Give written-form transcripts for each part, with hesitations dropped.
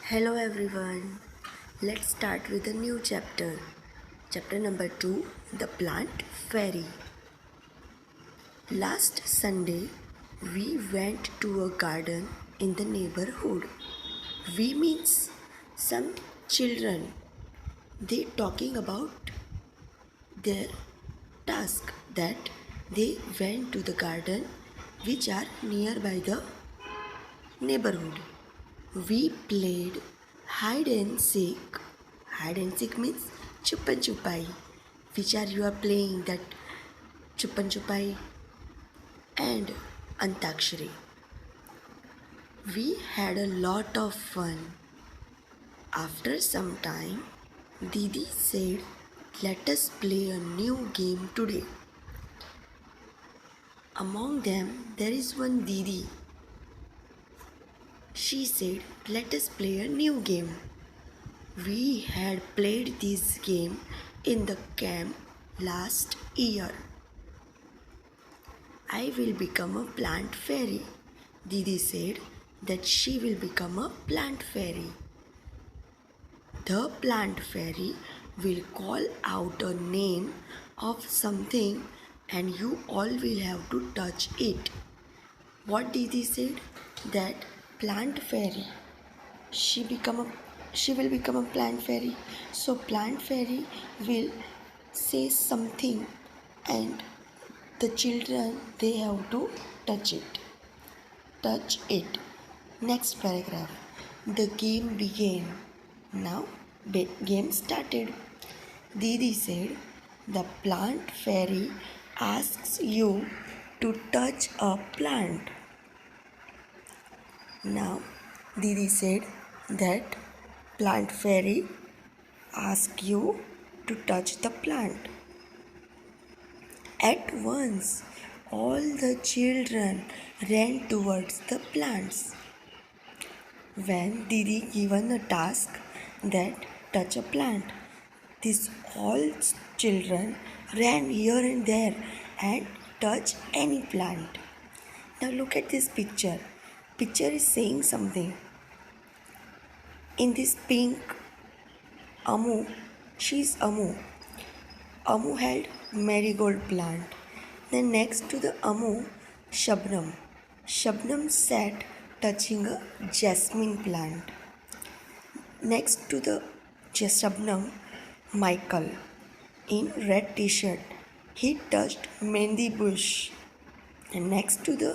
Hello everyone. Let's start with a new chapter. Chapter number 2, The Plant Fairy. Last Sunday, we went to a garden in the neighborhood. We means some children. They talking about their task that they went to the garden which are nearby the neighborhood. We played hide and seek. Hide and seek means chupan chupai, which are you are playing that chupan chupai and antakshari. We had a lot of fun. After some time, Didi said, "Let us play a new game today." Among them, there is one Didi. She said, "Let us play a new game." We had played this game in the camp last year. "I will become a plant fairy." Didi said that she will become a plant fairy. The plant fairy will call out a name of something and you all will have to touch it. What Didi said? That plant fairy. She will become a plant fairy. So plant fairy will say something and the children they have to touch it. Touch it. Next paragraph. The game began. Now game started. Didi said the plant fairy asks you to touch a plant. Now Didi said that plant fairy asks you to touch the plant. At once, all the children ran towards the plants. When Didi given a task that touch a plant, these all children ran here and there and touch any plant. Now look at this picture. Picture is saying something. In this pink Amu, she is Amu. Amu held marigold plant. Then next to the Amu, Shabnam. Shabnam sat touching a jasmine plant. Next to the Shabnam, Michael. In red t-shirt, he touched Mendi bush. And next to the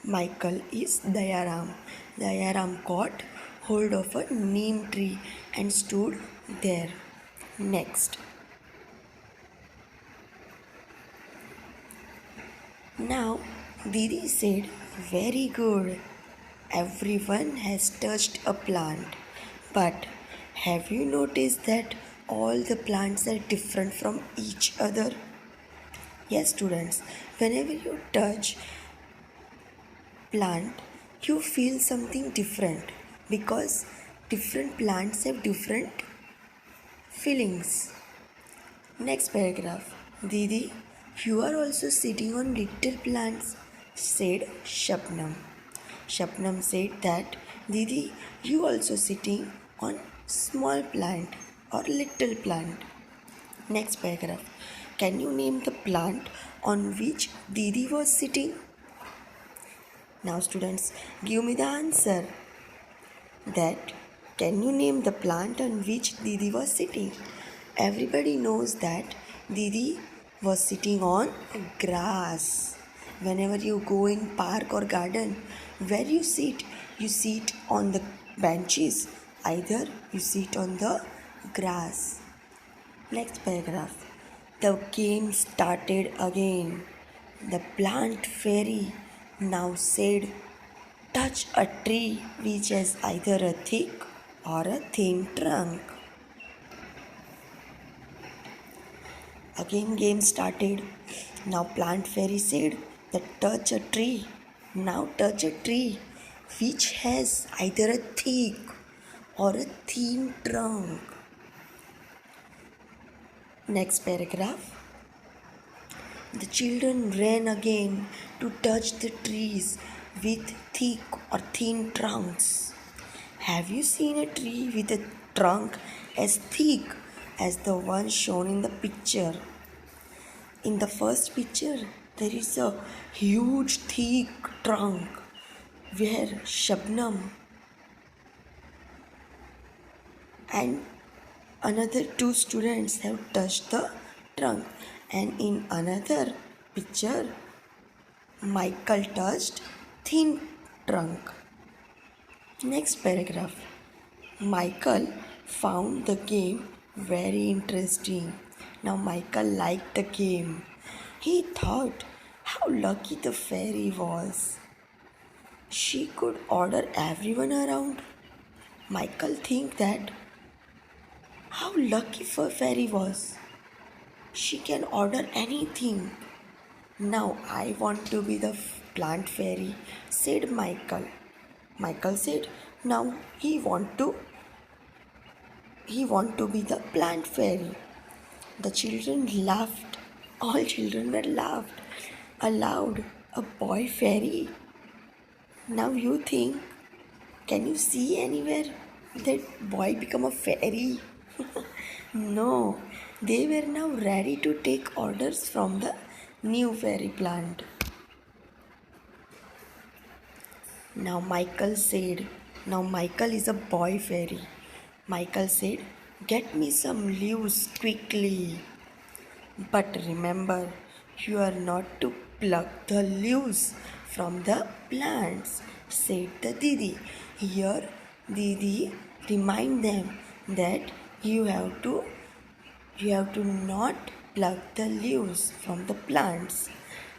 Michael is Dayaram. Dayaram caught hold of a neem tree and stood there. Next. Now Didi said, "Very good. Everyone has touched a plant. But have you noticed that all the plants are different from each other?" Yes, students. Whenever you touch plant, you feel something different because different plants have different feelings. Next paragraph. "Didi, you are also sitting on little plants," said Shabnam. Shabnam said that, "Didi, you also sitting on small plant or little plant." Next paragraph. "Can you name the plant on which Didi was sitting?" Now students, give me the answer. That can you name the plant on which Didi was sitting? Everybody knows that Didi was sitting on grass. Whenever you go in park or garden, where you sit on the benches, either you sit on the grass. Next paragraph. The game started again. The plant fairy now said, "Touch a tree which has either a thick or a thin trunk." Again game started. Now plant fairy said that touch a tree. Now touch a tree which has either a thick or a thin trunk. Next paragraph. The children ran again to touch the trees with thick or thin trunks. Have you seen a tree with a trunk as thick as the one shown in the picture? In the first picture, there is a huge thick trunk where Shabnam and another two students have touched the trunk, and in another picture, Michael touched thin trunk. Next paragraph. Michael found the game very interesting. Now Michael liked the game. He thought how lucky the fairy was. She could order everyone around. Michael think that how lucky fairy was. She can order anything. Now I want to be the plant fairy, said Michael. Michael said now he want to be the plant fairy. The children laughed. All children were laughed aloud. A boy fairy. Now you think, can you see anywhere that boy become a fairy? No, they were now ready to take orders from the new fairy plant. Now Michael is a boy fairy. Michael said, get me some leaves quickly. But remember, you are not to pluck the leaves from the plants, said the Didi. Here, Didi remind them that you have to not pluck the leaves from the plants.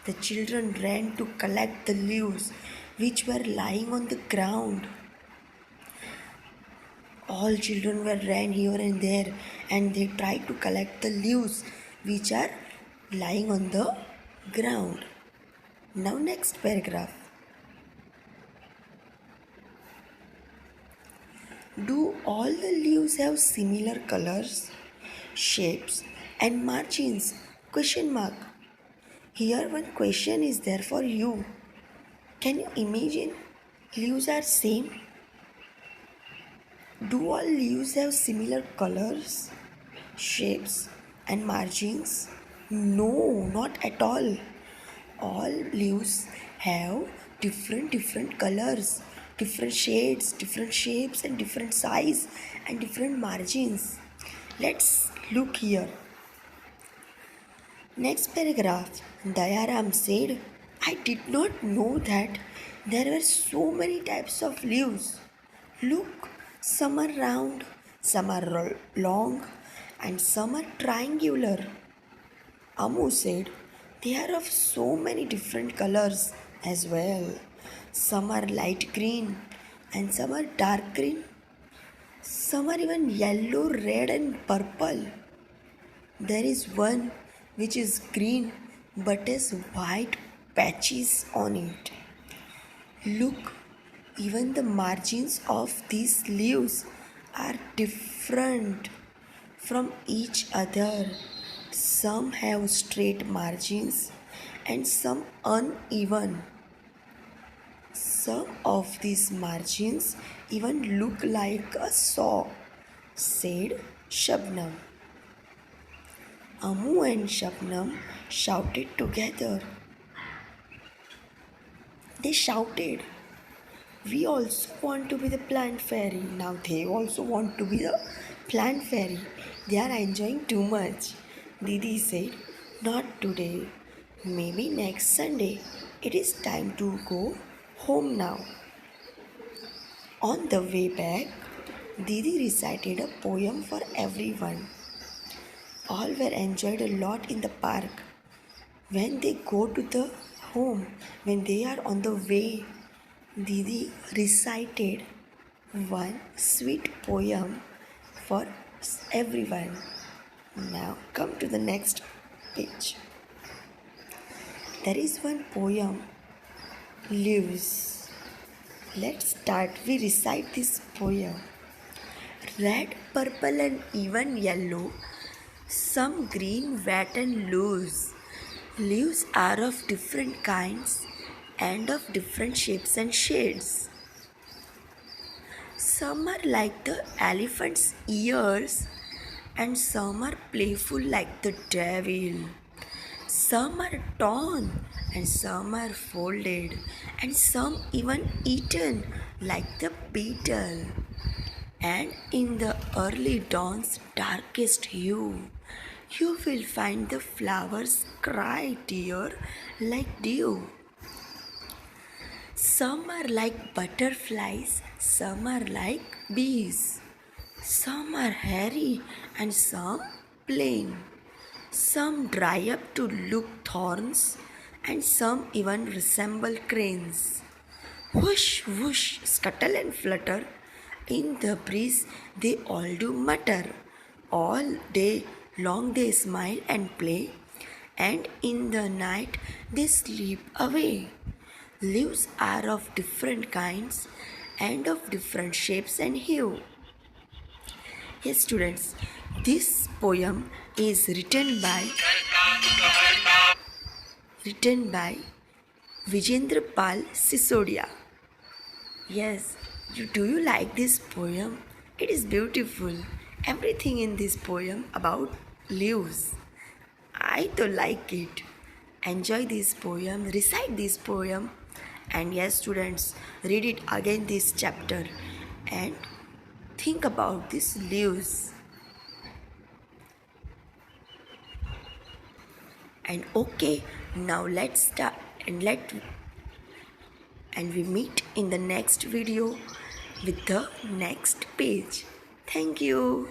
The children ran to collect the leaves which were lying on the ground. All children were ran here and there, and they tried to collect the leaves which are lying on the ground. Now next paragraph. Do all the leaves have similar colors, shapes and margins? Question mark. Here one question is there for you. Can you imagine leaves are same? Do all leaves have similar colors, shapes and margins? No, not at all. All leaves have different colors, different shades, different shapes and different size and different margins. Let's look here. Next paragraph. Dayaram said, I did not know that there were so many types of leaves. Look, some are round, some are long, and some are triangular. Amu said, they are of so many different colors as well. Some are light green and some are dark green. Some are even yellow, red and purple. There is one which is green but has white patches on it. Look, even the margins of these leaves are different from each other. Some have straight margins and some uneven. Some of these margins even look like a saw, said Shabnam. Amu and Shabnam shouted together. They shouted, we also want to be the plant fairy. Now they also want to be the plant fairy. They are enjoying too much. Didi said, not today. Maybe next Sunday. It is time to go home now. On the way back, Didi recited a poem for everyone. All were enjoyed a lot in the park. When they go to the home, when they are on the way, Didi recited one sweet poem for everyone. Now come to the next page. There is one poem, Leaves. Let's start. We recite this poem. Red, purple and even yellow, some green, wet and loose. Leaves are of different kinds and of different shapes and shades. Some are like the elephant's ears, and some are playful like the devil. Some are torn, and some are folded, and some even eaten like the beetle. And in the early dawn's darkest hue, you will find the flowers cry dear like dew. Some are like butterflies, some are like bees. Some are hairy and some plain. Some dry up to look thorns, and some even resemble cranes. Whoosh, whoosh, scuttle and flutter. In the breeze they all do mutter. All day long they smile and play, and in the night they sleep away. Leaves are of different kinds and of different shapes and hue. Yes, students, this poem is written by Vijendra Pal Sisodia. Yes, do you like this poem? It is beautiful. Everything in this poem about leaves. I do like it. Enjoy this poem, recite this poem, and yes, students, read it again this chapter and think about these leaves. And okay, now let's start and we meet in the next video with the next page. Thank you.